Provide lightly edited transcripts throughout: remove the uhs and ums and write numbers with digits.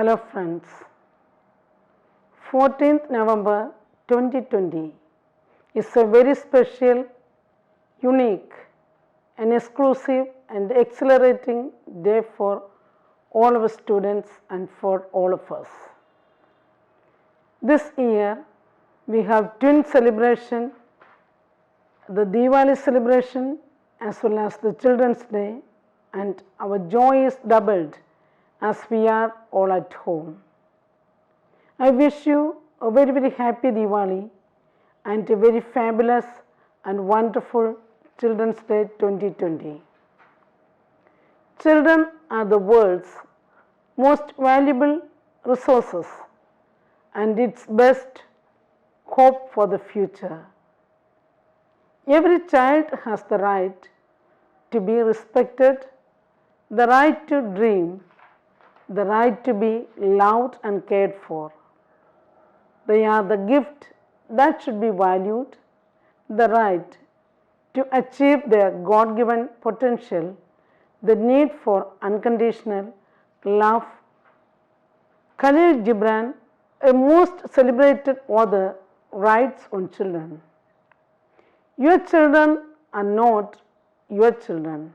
Hello friends, 14th November 2020 is a very special, unique and exclusive and accelerating day for all our students and for all of us. This year we have twin celebration, the Diwali celebration as well as the Children's Day, and our joy is doubled as we are all at home. I wish you a very happy Diwali and a very fabulous and wonderful Children's Day 2020. Children are the world's most valuable resources and its best hope for the future. Every child has the right to be respected, the right to dream, the right to be loved and cared for. They are the gift that should be valued, the right to achieve their God-given potential, the need for unconditional love. Khalil Gibran, a most celebrated author, writes on children, "Your children are not your children.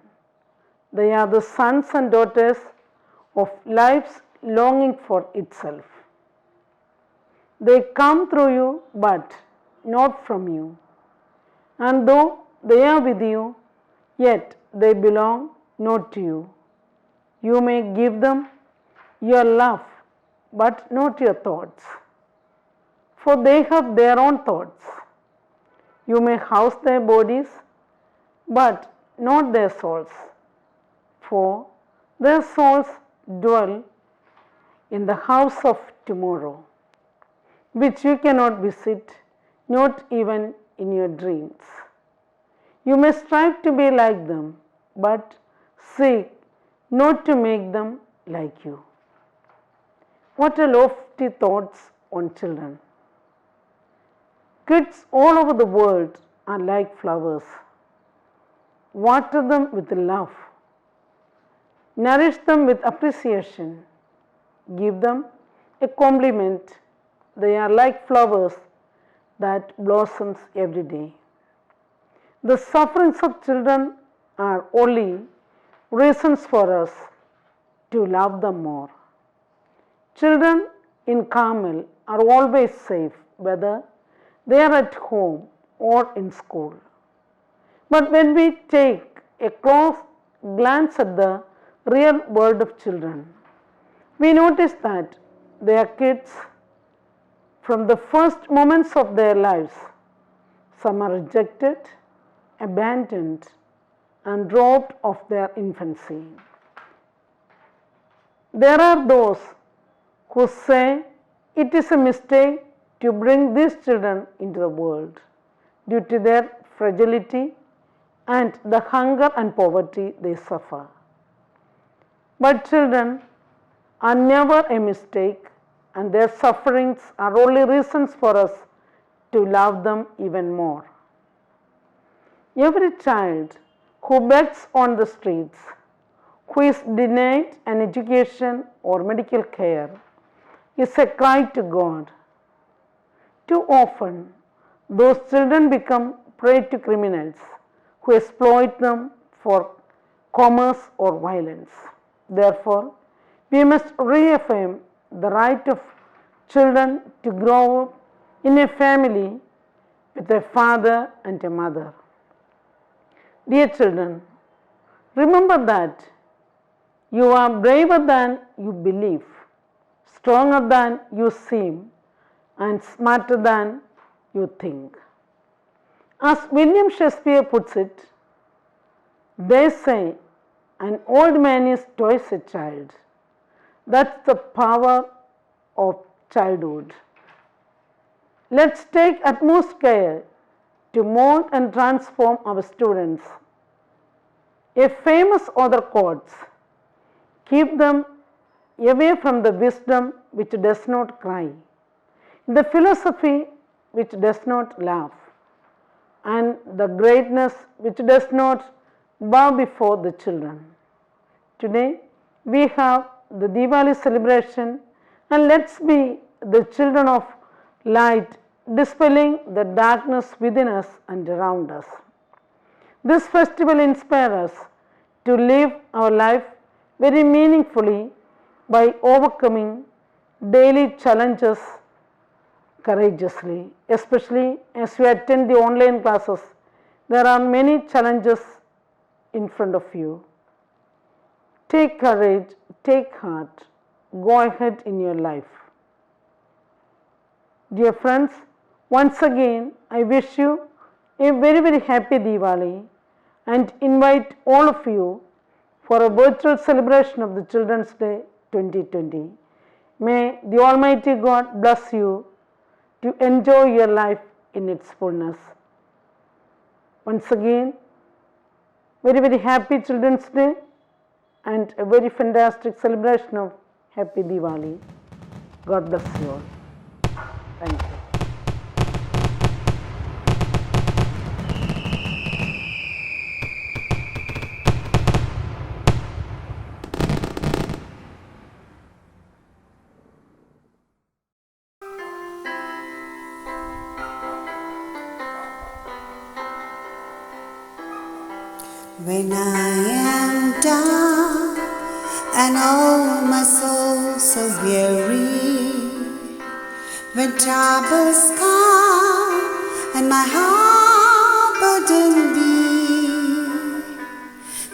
They are the sons and daughters of life's longing for itself. They come through you but not from you. And though they are with you, yet they belong not to you. You may give them your love but not your thoughts, for they have their own thoughts. You may house their bodies but not their souls, for their souls dwell in the house of tomorrow, which you cannot visit, not even in your dreams. You may strive to be like them, but seek not to make them like you." What a lofty thoughts on children. Kids all over the world are like flowers. Water them with love. Nourish them with appreciation. Give them a compliment. They are like flowers that blossoms every day. The sufferings of children are only reasons for us to love them more. Children in Carmel are always safe, whether they are at home or in school. But when we take a close glance at the real world of children, we notice that they are kids from the first moments of their lives. Some are rejected, abandoned, and robbed of their infancy. There are those who say it is a mistake to bring these children into the world due to their fragility and the hunger and poverty they suffer. But children are never a mistake, and their sufferings are only reasons for us to love them even more. Every child who begs on the streets, who is denied an education or medical care, is a cry to God. Too often, those children become prey to criminals who exploit them for commerce or violence. Therefore, we must reaffirm the right of children to grow up in a family with a father and a mother. Dear children, remember that you are braver than you believe, stronger than you seem, and smarter than you think. As William Shakespeare puts it, they say an old man is twice a child. That's the power of childhood. Let's take utmost care to mold and transform our students. A famous author quotes, "Keep them away from the wisdom which does not cry, the philosophy which does not laugh, and the greatness which does not bow before the children." Today we have the Diwali celebration And let's be the children of light, dispelling the darkness within us and around us. This festival inspires us to live our life very meaningfully by overcoming daily challenges courageously, especially as you attend the online classes. There are many challenges in front of you. Take courage, take heart, go ahead in your life. Dear friends, once again I wish you a very happy Diwali and invite all of you for a virtual celebration of the Children's Day 2020. May the Almighty God bless you to enjoy your life in its fullness. Once again, very happy Children's Day and a very fantastic celebration of Happy Diwali. God bless you all. Thank you. When I am down and oh my soul so weary, when troubles come and my heart burdened be,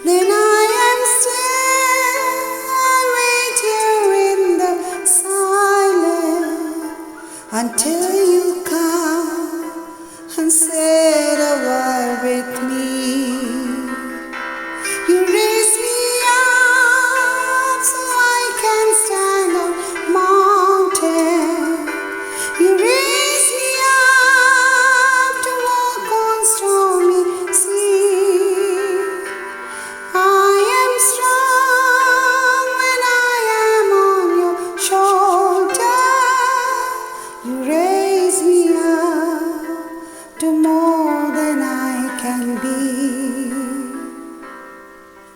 then I am still, I wait here in the silence until you come and say a word with me. You raise me up so I can stand on mountain. You raise me up to walk on stormy sea. I am strong when I am on your shoulder. You raise me up to more than I can be.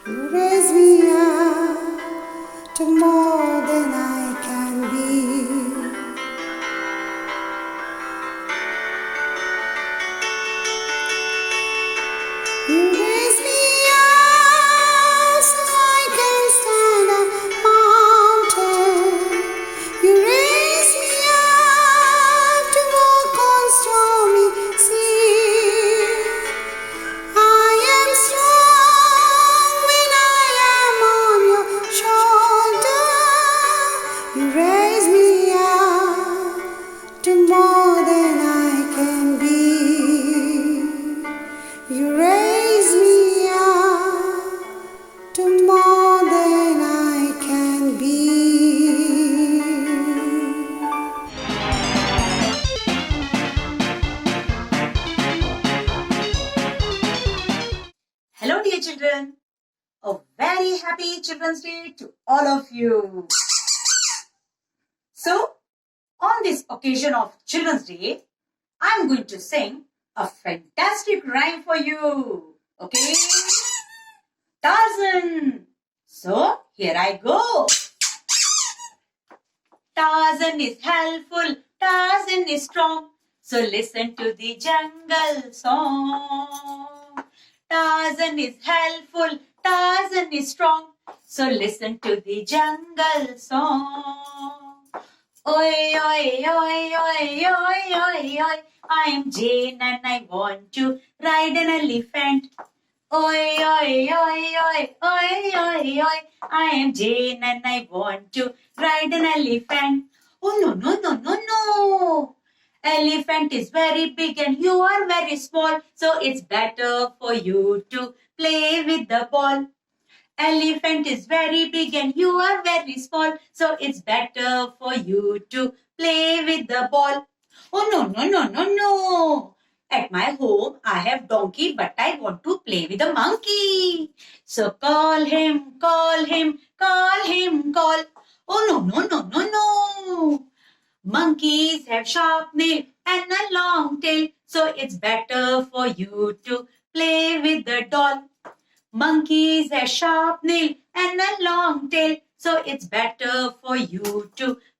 You raise me up to more than I can be. You raise me up so I can stand on mountain. You raise me up to walk on stormy sea. I am strong when I am on your shoulder. You raise me up to more than I can be. You raise me up to more than I can be. Hello dear children, a very happy Children's Day to all of you. So, on this occasion of Children's Day, I'm going to sing a fantastic rhyme for you. Okay? Tarzan. So, here I go. Tarzan is helpful, Tarzan is strong. So listen to the jungle song. Tarzan is helpful, Tarzan is strong. So listen to the jungle song. Oi, oi, oi, oi, oi, oi, oi. I am Jane and I want to ride an elephant. Oi, oi, oi, oi, oi, oi, oi. I am Jane and I want to ride an elephant. Oh, no, no, no, no, no. Elephant is very big and you are very small. So it's better for you to play with the ball. Elephant is very big and you are very small. So it's better for you to play with the ball. Oh, no, no, no, no, no. At my home, I have donkey, but I want to play with a monkey. So call him, call him, call him, call. Oh, no, no, no, no, no. Monkeys have sharp nails and a long tail. So it's better for you to play with the doll. Monkeys have sharp nails and a long tail. So it's better for you to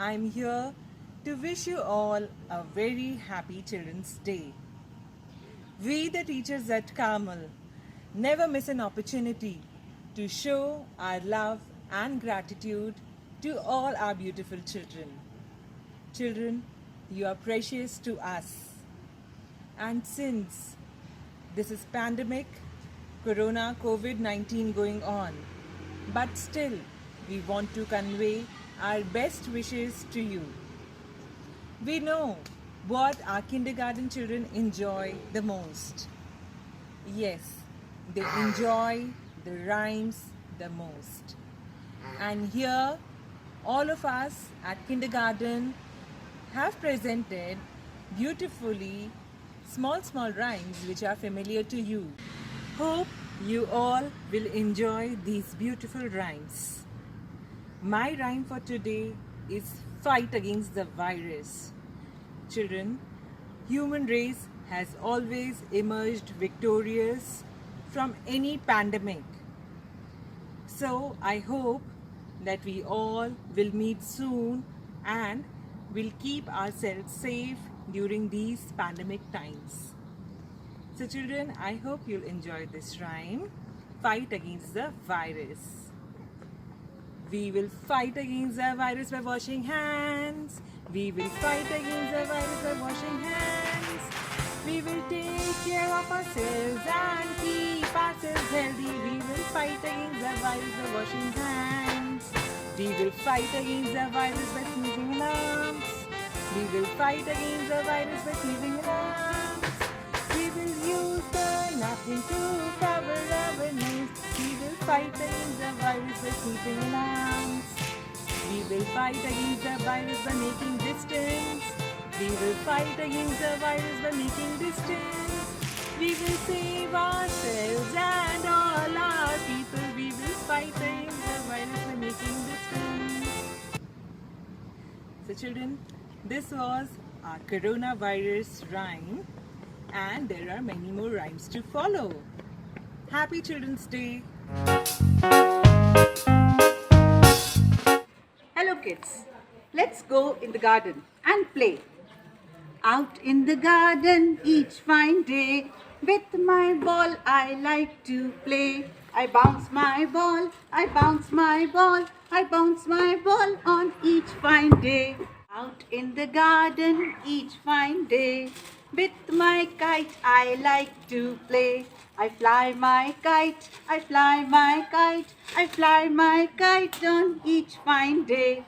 I'm here to wish you all a very happy Children's Day. We, the teachers at Carmel, never miss an opportunity to show our love and gratitude to all our beautiful children. Children, you are precious to us. And since this is pandemic, Corona COVID-19 going on, but still we want to convey our best wishes to you. We know what our kindergarten children enjoy the most. Yes, they enjoy the rhymes the most. And here, all of us at kindergarten have presented beautifully small rhymes which are familiar to you. Hope you all will enjoy these beautiful rhymes. My rhyme for today is fight against the virus. Children, human race has always emerged victorious from any pandemic. So I hope that we all will meet soon and will keep ourselves safe during these pandemic times. So children, I hope you'll enjoy this rhyme. Fight against the virus. We will fight against the virus by washing hands. We will fight against the virus by washing hands. We will take care of ourselves and keep ourselves healthy. We will fight against the virus by washing hands. We will fight against the virus by sneezing in arms. We will fight against the virus by sneezing in arms. We will use the napkin to cover our knees. We will fight against the virus by sneezing in arms. We will fight against the virus by making distance. We will fight against the virus by making distance. We will save ourselves and all our people. We will fight against the virus by making distance. So children, this was our coronavirus rhyme, and there are many more rhymes to follow. Happy Children's Day! Hello kids, let's go in the garden and play. Out in the garden each fine day, with my ball I like to play. I bounce my ball, I bounce my ball, I bounce my ball on each fine day. Out in the garden each fine day, with my kite I like to play. I fly my kite, I fly my kite, I fly my kite on each fine day.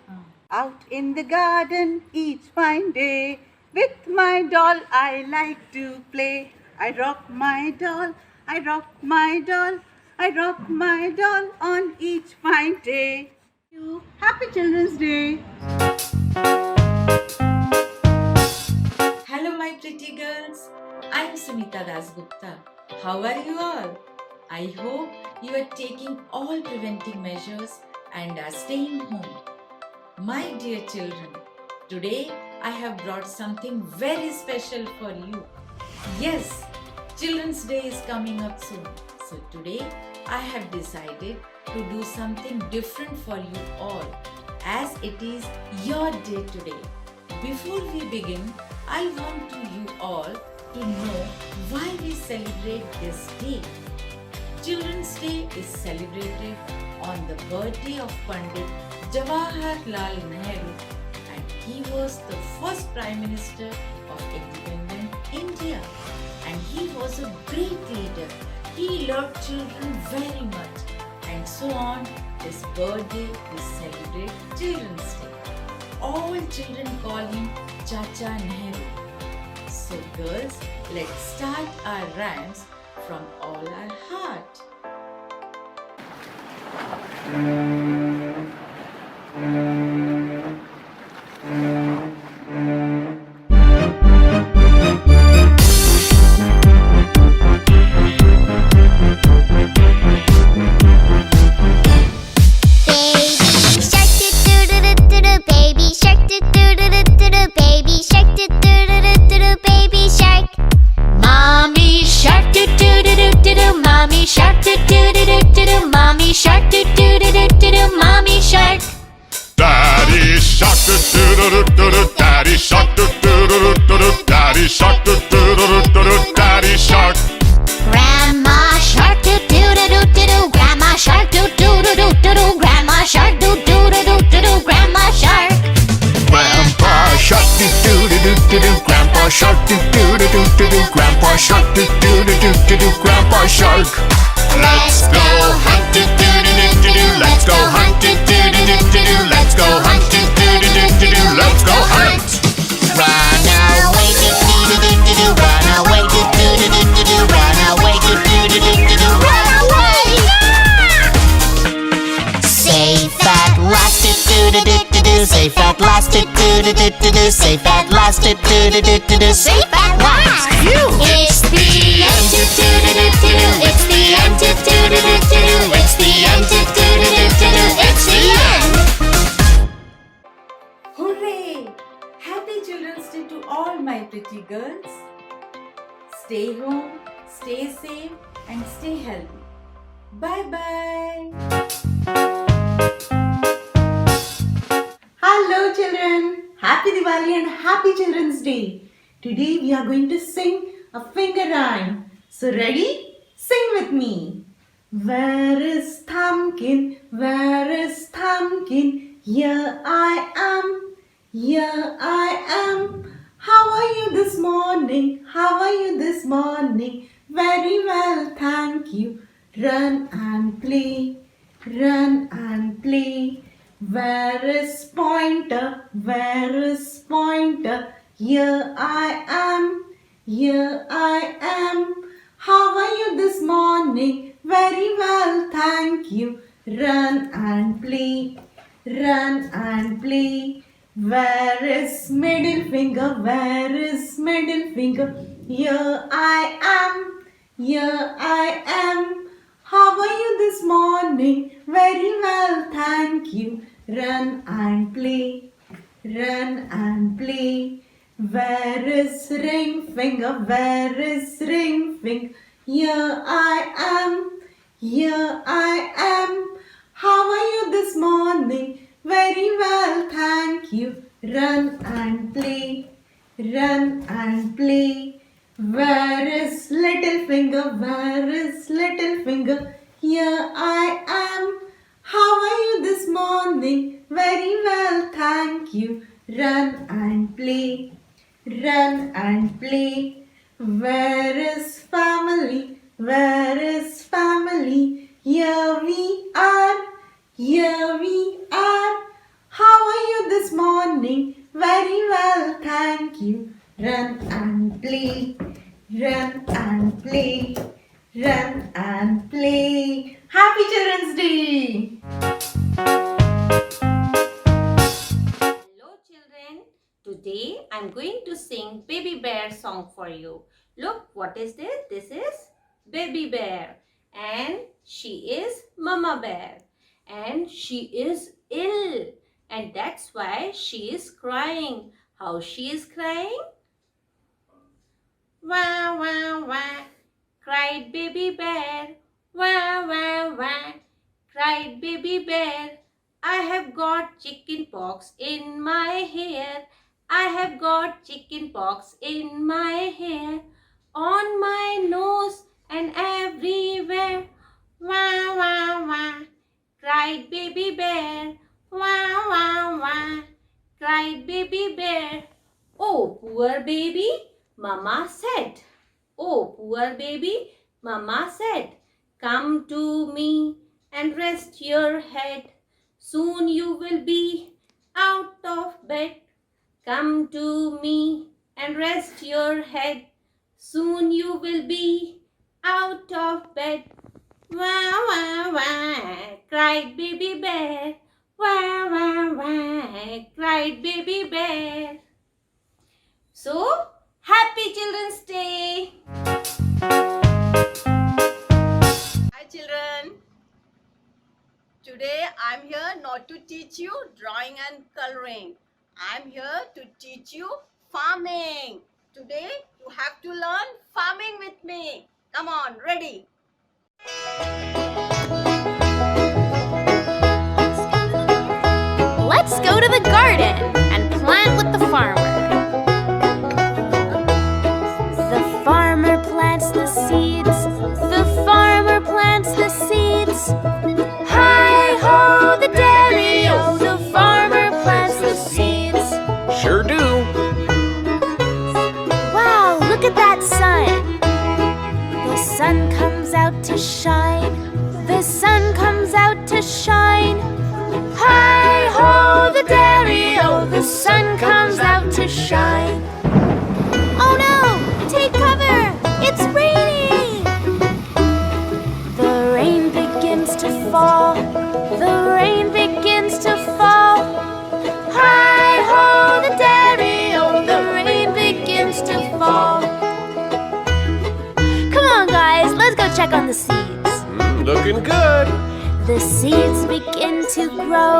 Out in the garden each fine day, with my doll I like to play. I rock my doll, I rock my doll, I rock my doll on each fine day. Happy Children's Day! Hello, my pretty girls. I'm Sumita Dasgupta. How are you all? I hope you are taking all preventive measures and are staying home. My dear children, today I have brought something very special for you. Yes, Children's Day is coming up soon. So today I have decided to do something different for you all, as it is your day today. Before we begin, I want you all to know why we celebrate this day. Children's Day is celebrated on the birthday of Pandit Jawaharlal Nehru, and he was the first Prime Minister of independent India, and he was a great leader. He loved children very much, and so on this birthday we celebrate Children's Day. All children call him Chacha Nehru. So girls, let's start our rhymes from all our heart. Baby shark, do do do do do do. Baby shark, do do do do do do. Baby shark. Mommy shark, do do do do do do. Mommy shark, do do do do do do. Mommy shark, do do do do do do. Daddy shark, Daddy shark, Daddy shark. Grandma shark doo doo doo doo doo doo. Grandma shark doo doo doo doo doo doo. Grandma shark doo doo doo doo doo doo. Grandma shark. Grandpa shark, Grandpa shark, Grandpa shark, Grandpa shark. Let's go hunt, let's go hunt, let's go hunt, let's go hunt. Run away doo doo doo doo doo doo. Run away doo doo doo doo doo doo. Run away doo doo doo doo doo doo. Run away. Safe at last doo doo doo doo doo doo. Safe at last doo doo doo doo doo doo. Safe at last doo doo doo doo doo doo. Safe at last. It's the end doo doo doo doo doo doo. It's the end doo doo doo doo doo doo. It's the end doo doo doo doo doo doo. It's the end. Hooray! Happy Children's Day to all my pretty girls. Stay home, stay safe, and stay healthy. Bye bye. Hello children, happy Diwali and happy Children's Day. Today we are going to sing a finger rhyme. So ready? Sing with me. Where is Thumbkin? Where is Thumbkin? Here I am. Here I am. How are you this morning? How are you this morning? Very well, thank you. Run and play. Run and play. Where is Pointer? Where is Pointer? Here I am. Here I am. How are you this morning? Very well, thank you. Run and play. Run and play. Where is middle finger? Where is middle finger? Here I am. Here I am. How are you this morning? Very well, thank you. Run and play. Run and play. Where is ring finger? Where is ring finger? Here I am. Here I am. How are you this morning? Very well, thank you. Run and play. Run and play. Where is little finger? Where is little finger? Here I am. How are you this morning? Very well, thank you. Run and play. Run and play. Where is family? Where is family? Here we are. Here we are. How are you this morning? Very well, thank you. Run and play. Run and play. Run and play. Happy Children's Day! Hello children, today I'm going to sing Baby Bear song for you. Look, what is this? This is Baby Bear and she is Mama Bear and she is ill and that's why she is crying. How she is crying? Wah, wah, wah, cried Baby Bear. Wah, wah, wah, cried Baby Bear. I have got chicken pox in my hair. I have got chicken pox in my hair, on my nose and everywhere. Wah, wah, wah, cried Baby Bear. Wah, wah, wah, cried Baby Bear. Oh, poor baby, Mama said. Oh, poor baby, Mama said. Come to me and rest your head. Soon you will be out of bed. Come to me and rest your head. Soon you will be out of bed. Wah, wah, wah, cried Baby Bear. Wah, wah, wah, cried Baby Bear. So, happy Children's Day! Hi children, today I'm here not to teach you drawing and coloring. I'm here to teach you farming. Today you have to learn farming with me. Come on, ready? Let's go to the garden and plant Hi ho, the dairy-o, the farmer plants the seeds. Sure do. Wow, look at that sun. The sun comes out to shine. The sun comes out to shine. Hi ho, the dairy-o, the sun comes out to shine. Oh no, take cover, it's raining. The rain begins to fall. The rain begins to fall. Hi ho, the dairy-o, the rain begins to fall. Come on guys, let's go check on the seeds. Looking good. The seeds begin to grow.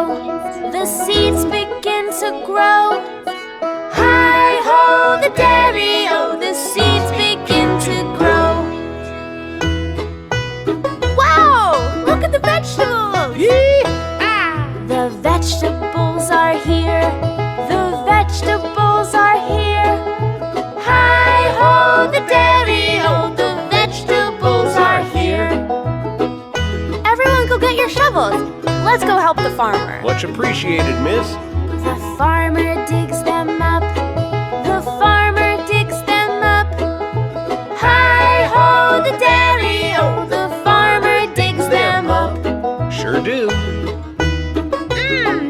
The seeds begin to grow. Hi ho, the dairy-o, the seeds begin to grow. Wow, look at the vegetables. The vegetables are here. The vegetables are here. Hi ho, the dairy-o, the vegetables are here. Everyone go get your shovels. Let's go help the farmer. Much appreciated, miss. The farmer digs them up. The farmer digs them up. Hi ho, the dairy-o, the farmer digs them up. Sure do.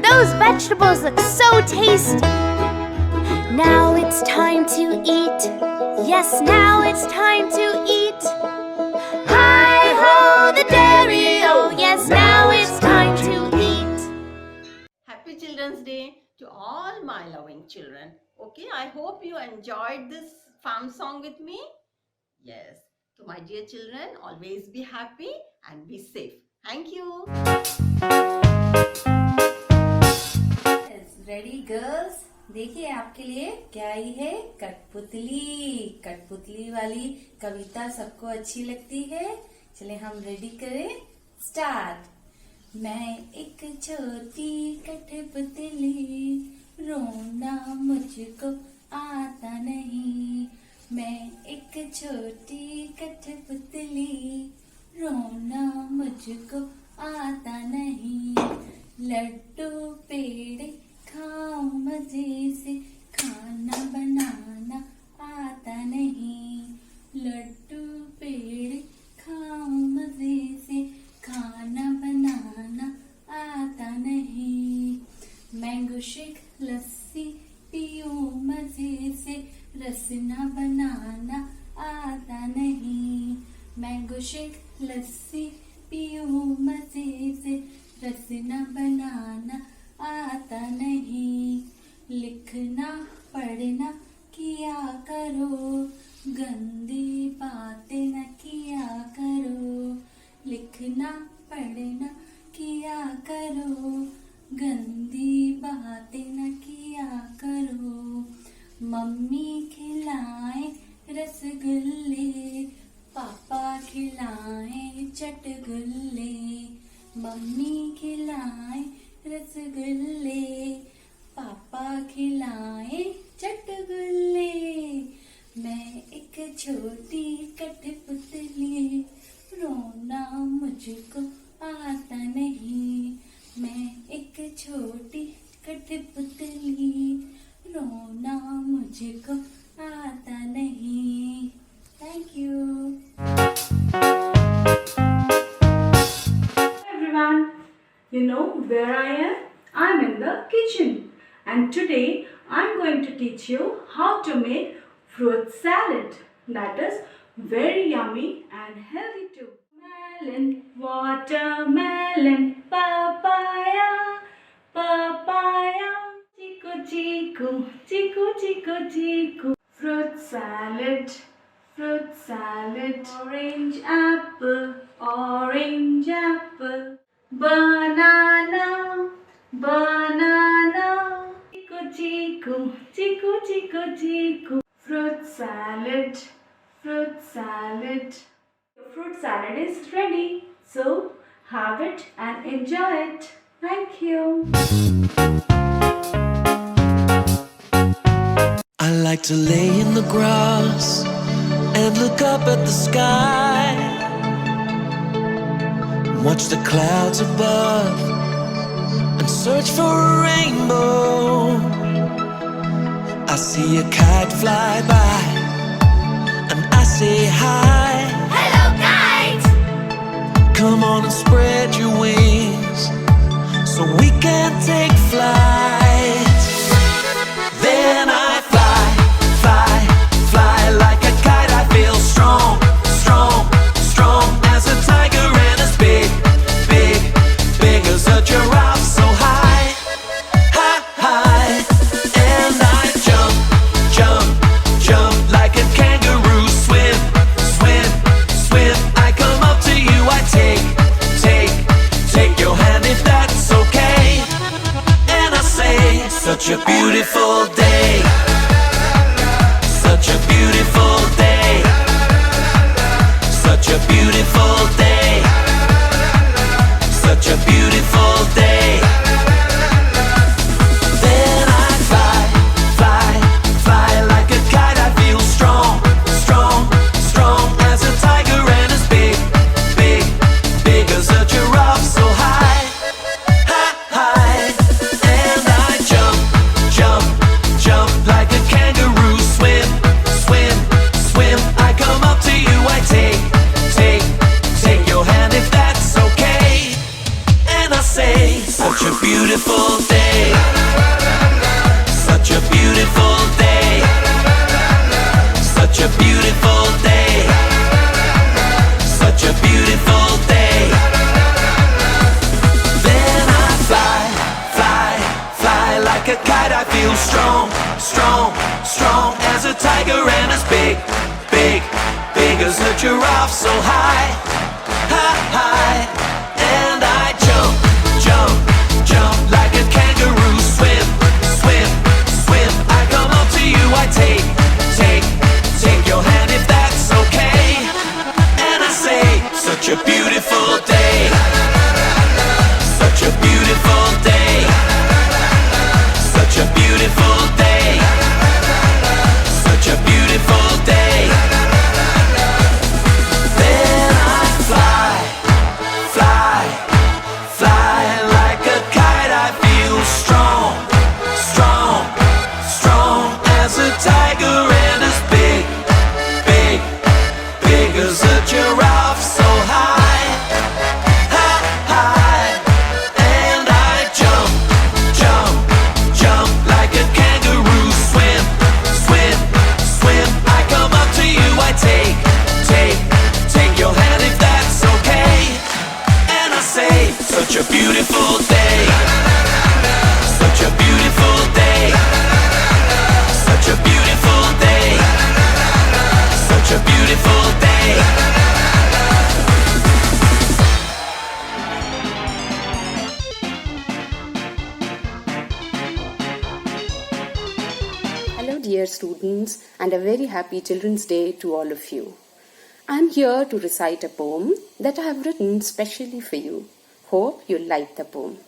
Those vegetables look so tasty. Now it's time to eat. Yes, now it's time to eat. Hi ho, the dairy-o, yes, now it's time to eat. Happy Children's Day to all my loving children. Okay, I hope you enjoyed this farm song with me. Yes, to my dear children, always be happy and be safe. Thank you. Ready girls, देखिए आपके लिए क्या आई है, कठपुतली। कठपुतली वाली कविता सबको अच्छी लगती है। चले हम रेडी करें, स्टार्ट। मैं एक छोटी कठपुतली, रोना मुझको आता नहीं। मैं एक छोटी कठपुतली, रोना मुझको आता नहीं। लड्डू पेड़े खाओ मजे से, खाना बनाना आता नहीं। लड्डू पेड़े खाओ मजे से, खाना बनाना आता नहीं। मैंगो शेक लस्सी पियो मजे से, रसना बनाना आता नहीं। मैंगो शेक लस्सी पियो मजे से, रसना बनाना आता नहीं। लिखना पढ़ना किया करो, गंदी बातें न किया करो। लिखना पढ़ना किया करो, गंदी बातें न किया करो। मम्मी खिलाए रसगुल्ले, पापा खिलाए चटगुल्ले। मम्मी खिलाए रसगुल्ले, पापा खिलाए चटगुल्ले। मैं एक छोटी कठपुतली, रोना मुझको आता नहीं। मैं एक छोटी कठपुतली, रोना मुझको आता नहीं। Thank you. Everyone, you know where I am? I'm in the kitchen, and today I'm going to teach you how to make fruit salad that is very yummy and healthy too. Melon, watermelon, papaya, papaya, chiku chiku, chiku chiku chiku. Fruit salad, fruit salad. Orange apple, orange apple. Banana, banana. Chiku chiku, chiku chiku chiku. Fruit salad, fruit salad. Your fruit salad is ready, so have it and enjoy it. Thank you. I like to lay in the grass and look up at the sky. watch the clouds above, and search for a rainbow. I see a kite fly by, and I say hi. Hello, kite! Come on and spread your wings, so we can take flight. Then I fly, fly, fly like a kite. I feel strong, strong, strong as a tiger, and as big, big, big as a giraffe. So high, high, high, and I jump, jump, jump like a kangaroo. Swim, swim, swim. I come up to you. I take, take your hand if that's okay. And I say, such a beautiful day, such a beautiful day, such a beautiful day, such a beautiful day. Then I fly, fly, fly like a kite. I feel strong, strong, strong as a tiger, and as big, big, big as a giraffe. So high, high, high, and I jump, jump, jump like a kangaroo. Swim, swim, swim. I come up to you. I take, take your hand if that's okay. And I say, such a beautiful day, such a beautiful day, such a beautiful day, such a beautiful day. Then I fly, fly, fly like a kite. I feel strong, strong, strong as a tiger, and as big, big, big as a giraffe. So high, high, high, and I jump, jump, jump like a kangaroo. Swim, swim, swim. I come up to you. I take, take your hand if that's okay. And I say, such a beautiful day, such a beautiful day, such a beautiful day, such a beautiful day. Then I fly, fly, fly like a kite. I feel strong, strong, strong as a tiger, and as big, big, big as a giraffe. So high, high, high, and I jump, jump, jump like a kangaroo. Swim, swim, swim. I come up to you. I take, take your hand if that's okay. And I say, such a beautiful day, such a beautiful day, such a beautiful day, such a beautiful day. Hello, dear students, and a very happy Children's Day to all of you. I'm here to recite a poem that I have written specially for you. Hope you'll like the poem.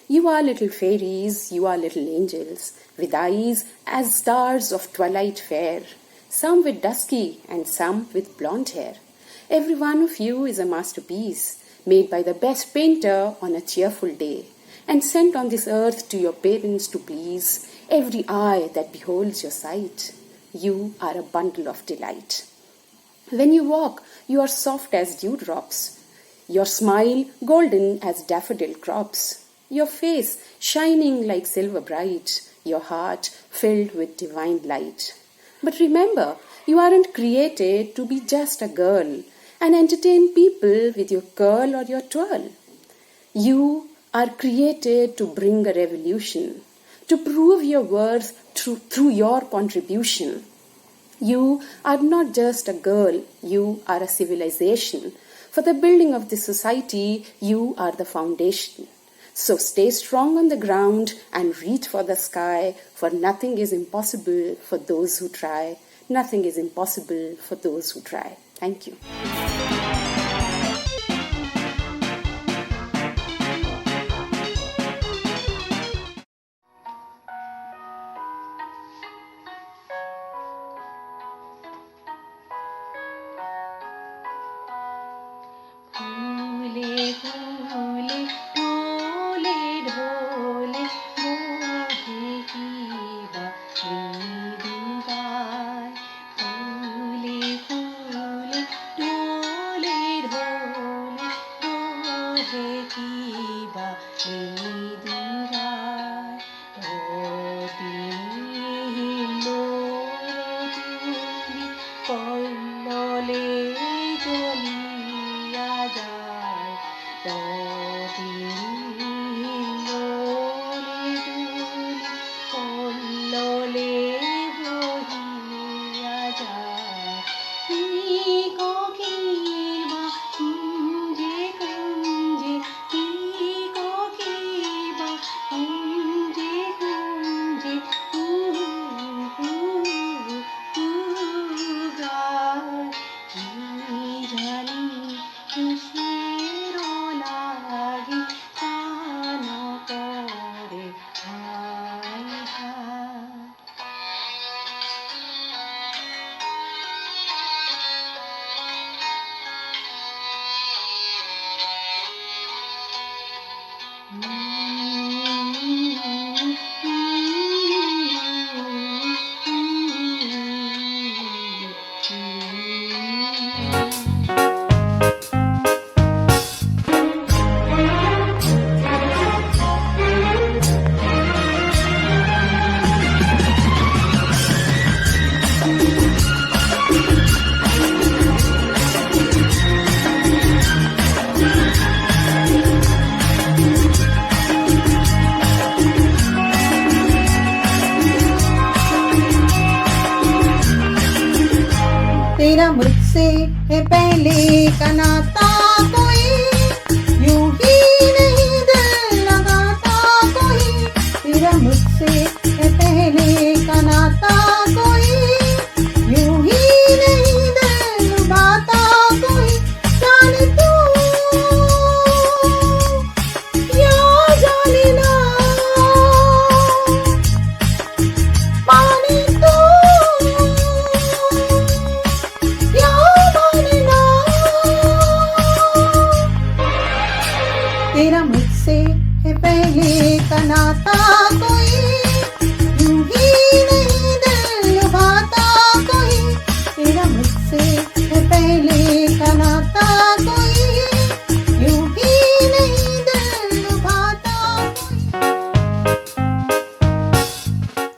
You are little fairies, you are little angels, with eyes as stars of twilight fair, some with dusky and some with blonde hair. Every one of you is a masterpiece, made by the best painter on a cheerful day, and sent on this earth to your parents to please every eye that beholds your sight. You are a bundle of delight. When you walk, you are soft as dewdrops, your smile golden as daffodil crops, your face shining like silver bright, your heart filled with divine light. But remember, you aren't created to be just a girl and entertain people with your curl or your twirl. You are created to bring a revolution, to prove your worth through your contribution. You are not just a girl, you are a civilization. For the building of this society, you are the foundation. So stay strong on the ground and reach for the sky, for nothing is impossible for those who try. Nothing is impossible for those who try. Thank you. फूले तेरा मुझसे है पहले का नाता कोई, यूं ही नहीं दिल लगाता कोई। तेरा मुझसे है पहले का नाता कोई, यूं ही नहीं दिल लगाता कोई। जाने तू या जाने ना, माने तू या माने ना। तेरा मुझसे है पहले का नाता कोई, यूं ही नहीं दिल लुभाता कोई। तेरा मुझसे है पहले का नाता कोई, यूं ही नहीं दिल लुभाता कोई।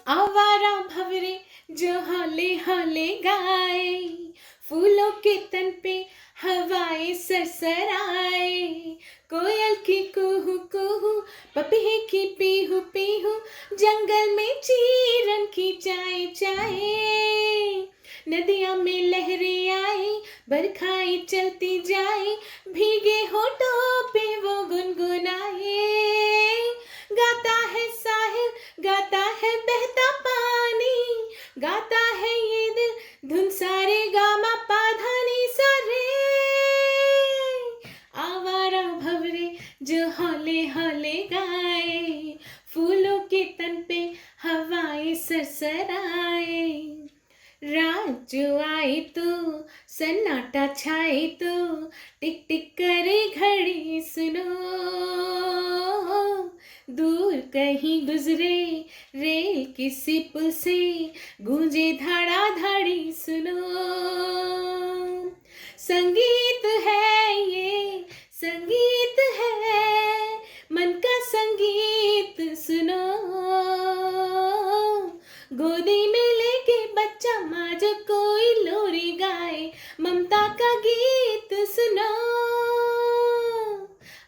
आवारा भंवरे जो हौले हौले गाए, फूलों के तन पे हवाएं सरसराए। कोयल की कुहू कुहू, पपीहे की पीहू पीहू, जंगल में चीरन की चाय चाय। नदियां में लहरें आए, बरखाएं चलती जाए, भीगे होठों पे वो गुनगुनाए। गाता है साहिल, गाता है बहता पानी, गाता है ये दिल धुन सारे गामा पाधानी सारे। आवारा भंवरे जो हौले हौले गाए, फूलों के तन पे हवाएं सरसराए। रात जो आई तो सन्नाटा छाए तो, टिक टिक करे घड़ी सुनो। दूर कहीं गुजरे रेल किसी पुल से, गूंजे धाड़ा धाड़ी सुनो। संगीत है ये, संगीत है, मन का संगीत सुनो। गोदी में लेके बच्चा माँ जो कोई लोरी गाए, ममता का गीत सुनो।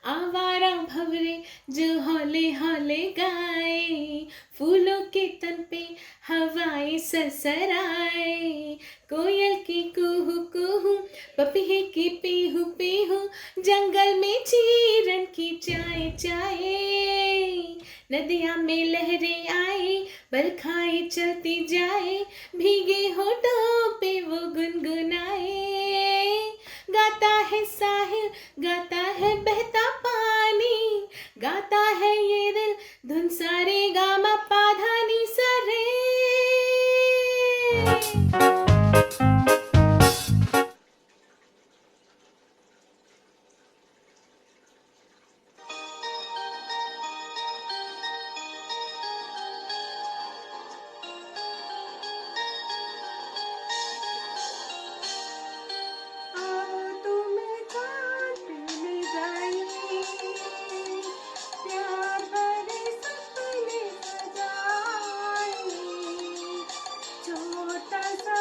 आवारा भंवरे जो हौले हौले गाए, फूलों के तन पे हवाएं सरसराए। कोयल की कुहू कुहू, पपीहे की पीहू पीहू, जंगल में चीरन की चाय चाय। नदियां में लहरें आई, बरखाएं चलती जाए, भीगे होठों पे वो गुनगुनाए। गाता है साहिल, गाता है बहता पानी, गाता है ये दिल धुन सारे गामा पाधानी सारे। छोटा सा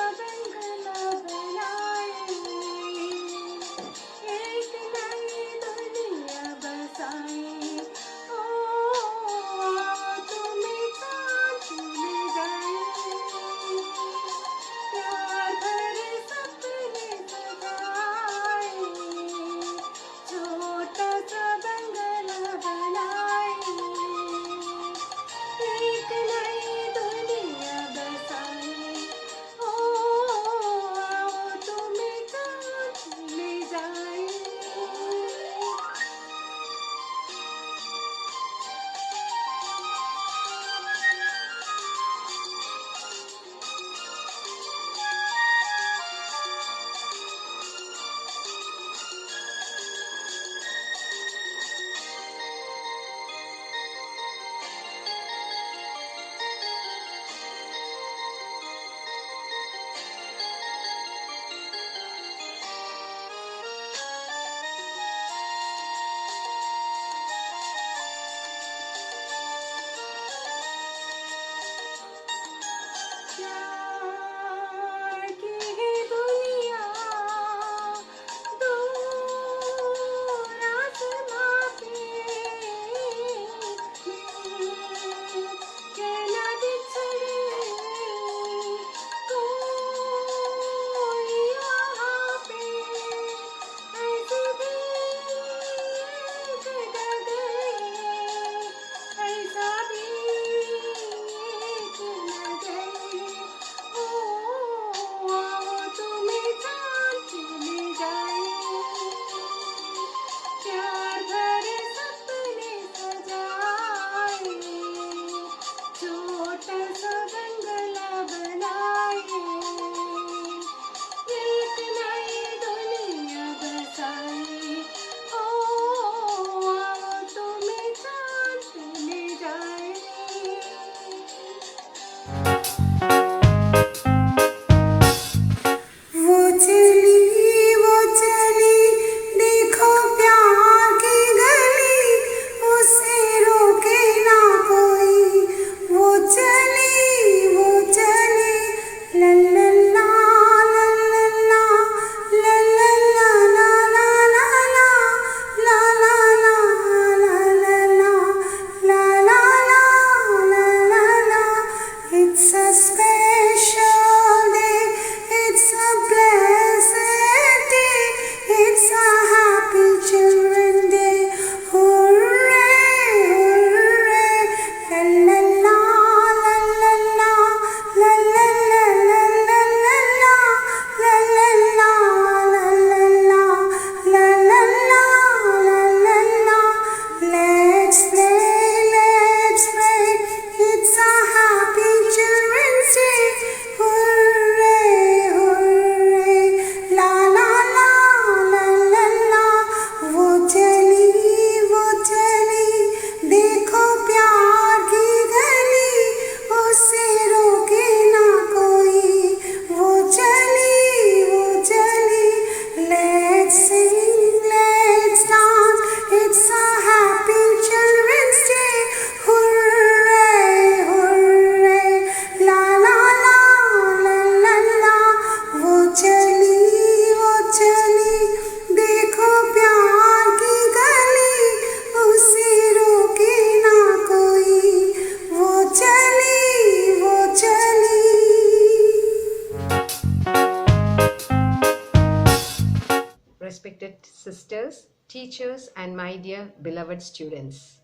sisters, teachers, and my dear beloved students.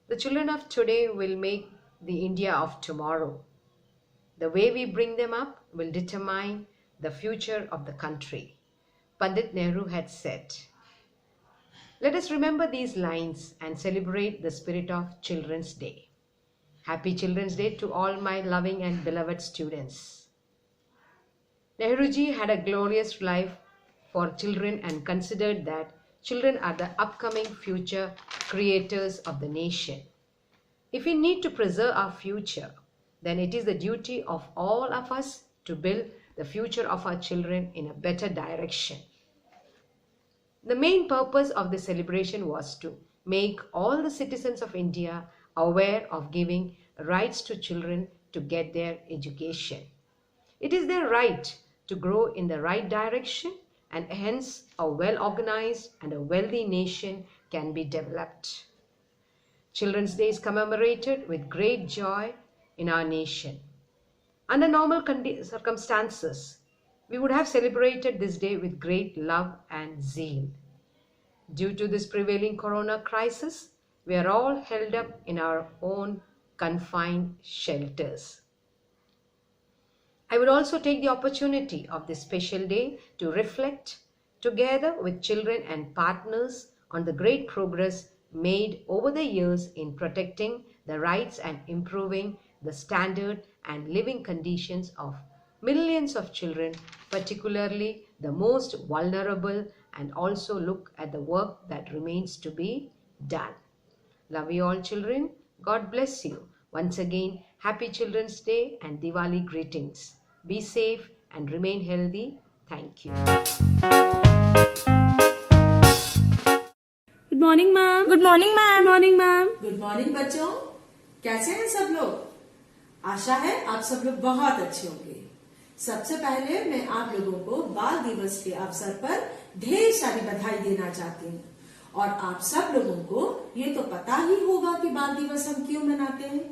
The children of today will make the India of tomorrow. The way we bring them up will determine the future of the country. Pandit Nehru had said. Let us remember these lines and celebrate the spirit of Children's Day. Happy Children's Day to all my loving and beloved students. Nehruji had a glorious life for children and considered that children are the upcoming future creators of the nation. If we need to preserve our future, then it is the duty of all of us to build the future of our children in a better direction. The main purpose of this celebration was to make all the citizens of India aware of giving rights to children to get their education. It is their right to grow in the right direction, and hence a well-organized and a wealthy nation can be developed. Children's Day is commemorated with great joy in our nation. Under normal circumstances, we would have celebrated this day with great love and zeal. Due to this prevailing corona crisis, we are all held up in our own confined shelters. I would also take the opportunity of this special day to reflect together with children and partners on the great progress made over the years in protecting the rights and improving the standard and living conditions of millions of children, particularly the most vulnerable, and also look at the work that remains to be done. Love you all, children. God bless you. Once again, Happy Children's Day and Diwali greetings. Be safe and remain healthy. Thank you. Good morning, ma'am. Good morning, ma'am. Good morning, ma'am. Good morning बच्चों, कैसे हैं सब लोग? आशा है आप सब लोग बहुत अच्छे होंगे। सबसे पहले मैं आप लोगों को बाल दिवस के अवसर पर ढेर सारी बधाई देना चाहती हूँ। और आप सब लोगों को ये तो पता ही होगा कि बाल दिवस हम क्यों मनाते हैं।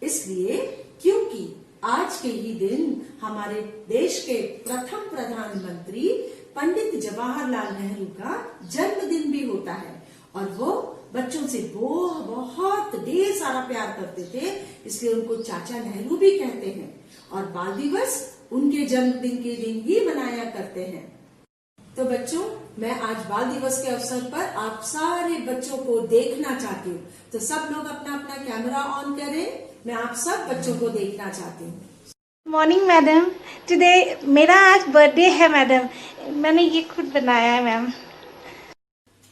इसलिए क्योंकि आज के ही दिन हमारे देश के प्रथम प्रधानमंत्री पंडित जवाहरलाल नेहरू का जन्मदिन भी होता है, और वो बच्चों से बहुत ढेर सारा प्यार करते थे, इसलिए उनको चाचा नेहरू भी कहते हैं। और बाल दिवस उनके जन्मदिन के दिन ही मनाया करते हैं। तो बच्चों, मैं आज बाल दिवस के अवसर पर आप सारे बच्चों को देखना चाहती हूँ। तो सब लोग अपना अपना कैमरा ऑन करें, मैं आप सब बच्चों को देखना चाहती हूँ। मॉर्निंग मैडम, टुडे मेरा आज बर्थडे है मैडम, मैंने ये खुद बनाया है मैम।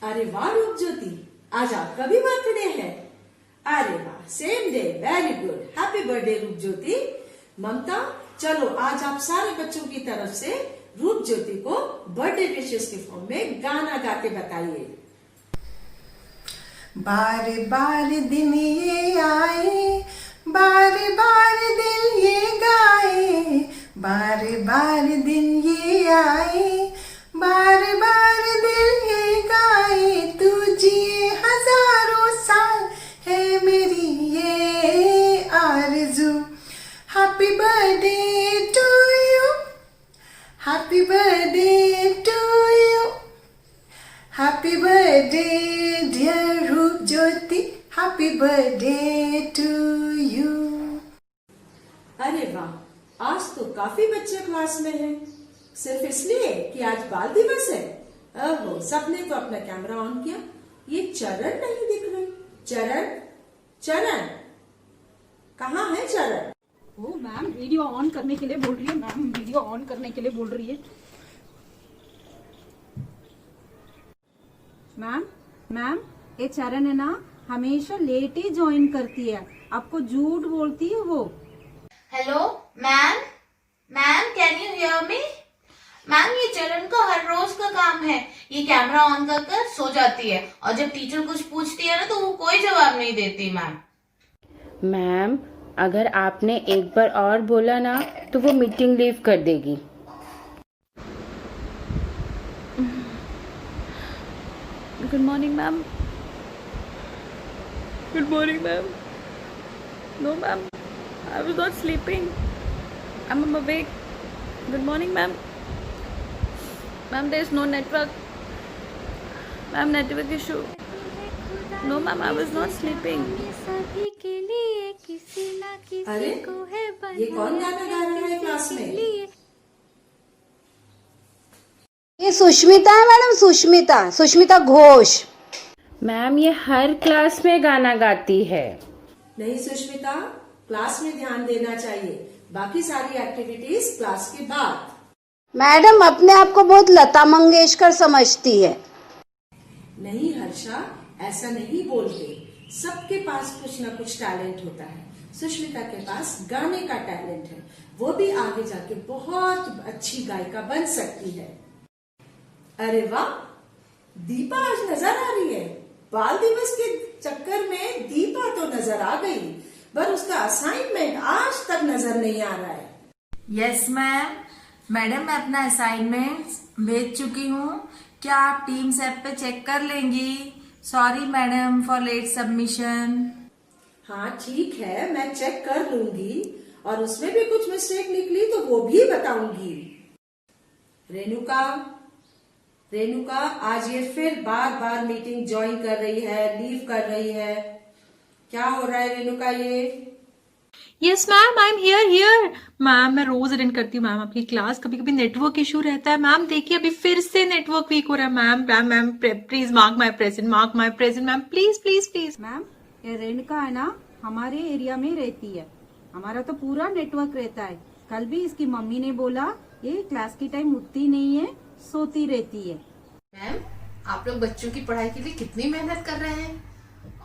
अरे वाह रूप ज्योति, आज आपका भी बर्थडे है। अरे वाह, same day, very good, happy birthday रूप ज्योति। ममता, चलो आज आप सारे बच्चों की तरफ से रूप ज्योति को बर्थडे विशेष के फॉर्म में गाना गा के बताइए। बार बार दिन ये आए, बार बार दिन ये गाए, बार बार दिन ये आए, बार बार दिन ये गाए, तू जिए हजारों साल है मेरी ये आरज़ू। Happy birthday to you, happy birthday to you, happy birthday dear Roop Jyoti, happy birthday to you. अरे वाह, आज तो काफी बच्चे क्लास में हैं, सिर्फ इसलिए कि आज बाल दिवस है। ओहो, सबने तो अपना कैमरा ऑन किया। ये चरण नहीं दिख रहे। चरण, चरण कहाँ है चरण? ओ मैम, वीडियो ऑन करने के लिए बोल रही है मैम, वीडियो ऑन करने के लिए बोल रही है मैम। मैम, ये चरण है ना, हमेशा लेट ही ज्वाइन करती है, आपको झूठ बोलती है वो। Hello ma'am, ma'am can you hear me? Ma'am, ये चरण का हर रोज का काम है, ये कैमरा ऑन कर कर सो जाती है, और जब टीचर कुछ पूछती है ना तो वो कोई जवाब नहीं देती मैम। मैम, अगर आपने एक बार और बोला ना तो वो मीटिंग लीव कर देगी। Good morning ma'am. Good morning ma'am. No ma'am, I was not sleeping, I am awake. Good morning ma'am. Ma'am, there is no network, ma'am network issue. No ma'am, I was not sleeping. अरे ये कौन गाना गा रहा है class में? ये सुष्मिता है मैडम, सुष्मिता घोष. मैम ये हर क्लास में गाना गाती है. नहीं सुष्मिता, क्लास में ध्यान देना चाहिए. बाकी सारी एक्टिविटीज क्लास के बाद. मैडम अपने आप को बहुत लता मंगेशकर समझती है. नहीं हर्षा, ऐसा नहीं बोलते. सबके पास कुछ ना कुछ टैलेंट होता है. सुष्मिता के पास गाने का टैलेंट है. वो भी आगे जाके बहुत अच्छी गायिका बन सकती है. अरे वाह, दीपा आज नजर आ रही है. बाल दिवस के चक्कर में दीपा तो नजर आ गई, पर उसका असाइनमेंट आज तक नजर नहीं आ रहा है. Yes ma'am. मैडम मैं अपना असाइनमेंट भेज चुकी हूँ. क्या आप टीम्स ऐप पे चेक कर लेंगी? Sorry madam for late submission. हाँ ठीक है, मैं चेक कर लूंगी और उसमें भी कुछ मिस्टेक निकली तो वो भी बताऊंगी. रेणुका आज ये फिर बार मीटिंग ज्वाइन कर रही है, लीव कर रही है. क्या हो रहा है रेणुका ये? Yes ma'am, I am here. Ma'am मैं रोज अटेंड करती हूँ मैम आपकी क्लास. कभी कभी नेटवर्क इशू रहता है मैम. देखिए अभी फिर से नेटवर्क वीक हो रहा है ma'am. Please mark my present ma'am. Please. Ma'am ये रेणुका है ना, हमारे एरिया में रहती है. हमारा तो पूरा नेटवर्क रहता है. कल भी इसकी मम्मी ने बोला ये क्लास की टाइम उठती नहीं है, सोती रहती है. मैम आप लोग बच्चों की पढ़ाई के लिए कितनी मेहनत कर रहे हैं,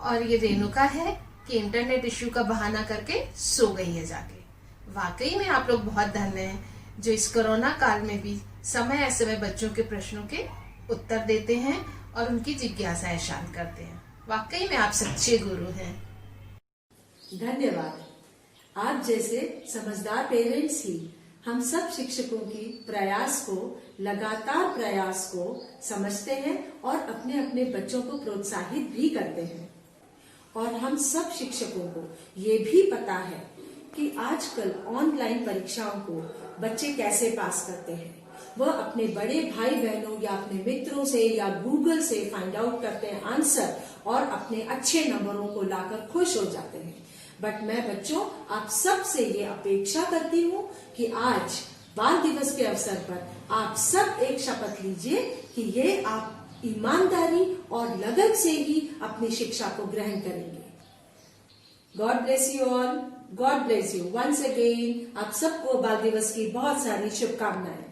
और ये रेणुका है कि इंटरनेट इश्यू का बहाना करके सो गई है जाके. वाकई में आप लोग बहुत धन्य हैं जो इस कोरोना काल में भी समय समय बच्चों के प्रश्नों के उत्तर देते हैं और उनकी जिज्ञासाएं शांत करते हैं. वाकई में आप सच्चे गुरु हैं. धन्यवाद. आप जैसे समझदार पेरेंट्स ही हम सब शिक्षकों की लगातार प्रयास को समझते हैं और अपने अपने बच्चों को प्रोत्साहित भी करते हैं. और हम सब शिक्षकों को ये भी पता है कि आजकल ऑनलाइन परीक्षाओं को बच्चे कैसे पास करते हैं. वह अपने बड़े भाई बहनों या अपने मित्रों से या गूगल से फाइंड आउट करते हैं आंसर और अपने अच्छे नंबरों को लाकर खुश हो जाते हैं. बट मैं बच्चों आप सब से ये अपेक्षा करती हूँ कि आज बाल दिवस के अवसर पर आप सब एक शपथ लीजिए कि ये आप ईमानदारी और लगन से ही अपनी शिक्षा को ग्रहण करेंगे. God bless you all. God bless you once again. आप सबको बाल दिवस की बहुत सारी शुभकामनाएं.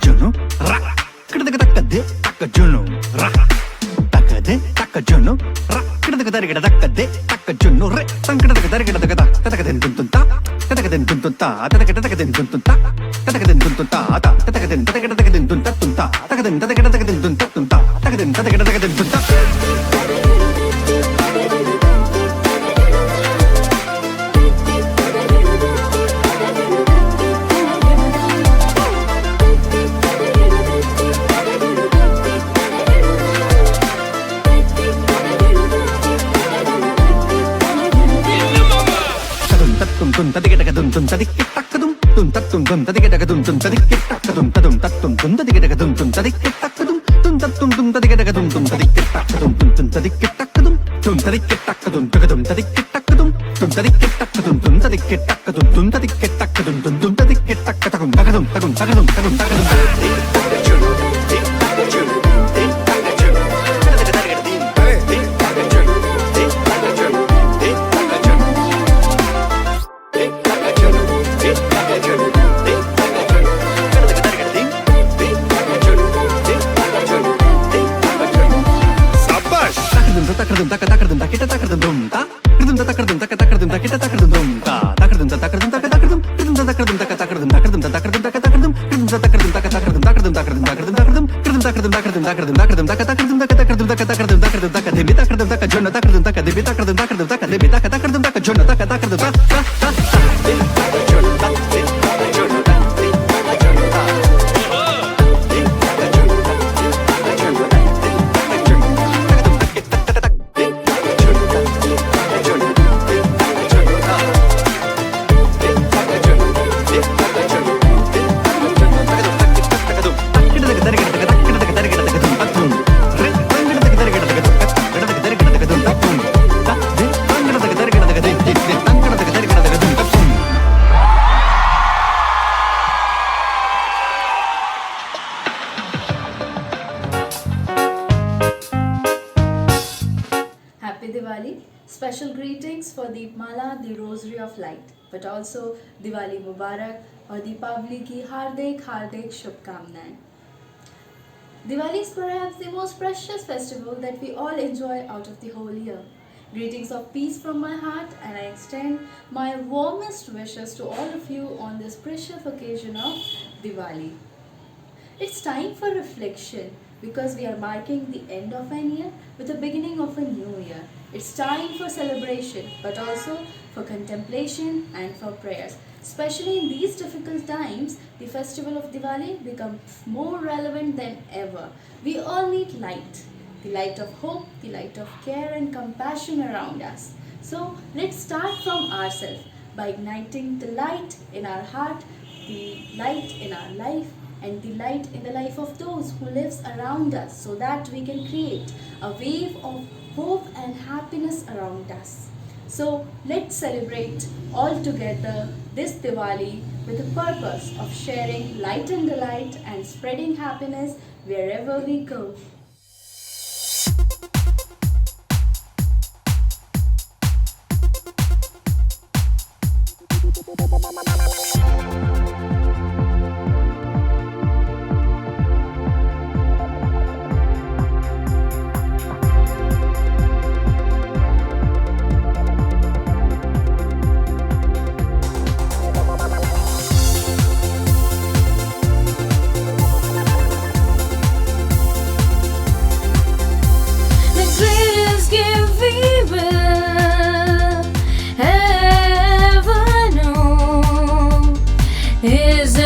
Juno, rock, taka Juno, rock, taka Juno, rock, taka Juno, re, taka Happy Diwali. Special greetings for Deepmala, the Rosary of Light, but also Diwali Mubarak और दीपावली की हार्दिक हार्दिक शुभकामनाएं. Diwali is perhaps the most precious festival that we all enjoy out of the whole year. Greetings of peace from my heart, and I extend my warmest wishes to all of you on this precious occasion of Diwali. It's time for reflection because we are marking the end of an year with the beginning of a new year. It's time for celebration, but also for contemplation and for prayers. Especially in these difficult times, the festival of Diwali becomes more relevant than ever. We all need light, the light of hope, the light of care and compassion around us. So let's start from ourselves by igniting the light in our heart, the light in our life, and the light in the life of those who lives around us, so that we can create a wave of hope and happiness around us. So let's celebrate all together this Diwali with the purpose of sharing light and delight and spreading happiness wherever we go.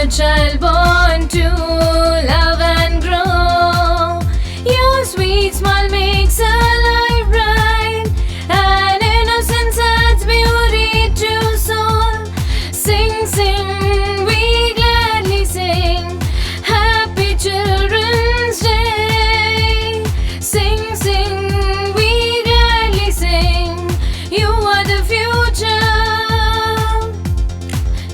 Child born to love and grow. Your sweet smile makes a life bright, and innocence adds beauty to soul. Sing, sing, we gladly sing, Happy Children's Day. Sing, sing, we gladly sing, you are the future,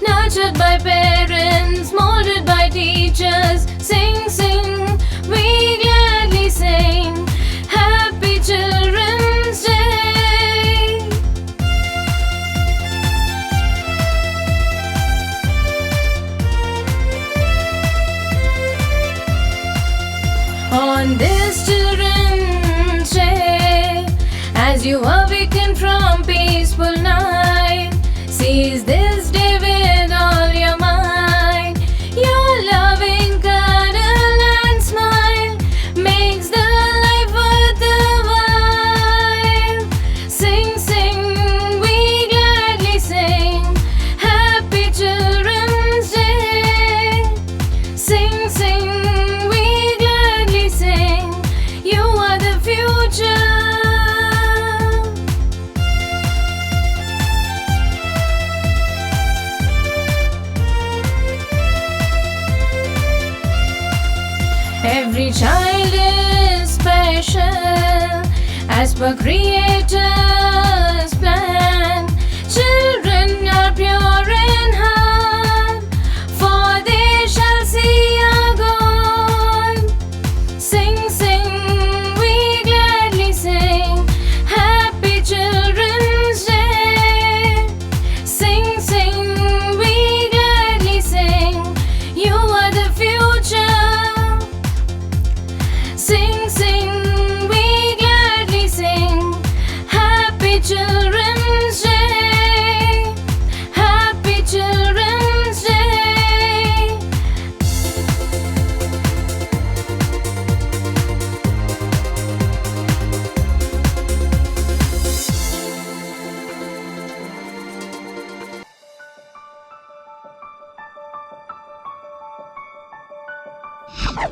nurtured by parents, molded by teachers. Sing, sing, we gladly sing, Happy Children's Day. On this Children's Day, as you awaken from peaceful night, seize this day with all your mind. Your loving cuddle and smile makes the life worth the while. Sing, sing, we gladly sing, Happy Children's Day. Sing, sing, we gladly sing, you are the future. Every child is special as per Creator's plan. Children are pure in heart, for they shall see our God. Sing, sing, we gladly sing, Happy Children's Day. Sing, sing, we gladly sing, you are the future. Sing, sing, we gladly sing, Happy Children's you.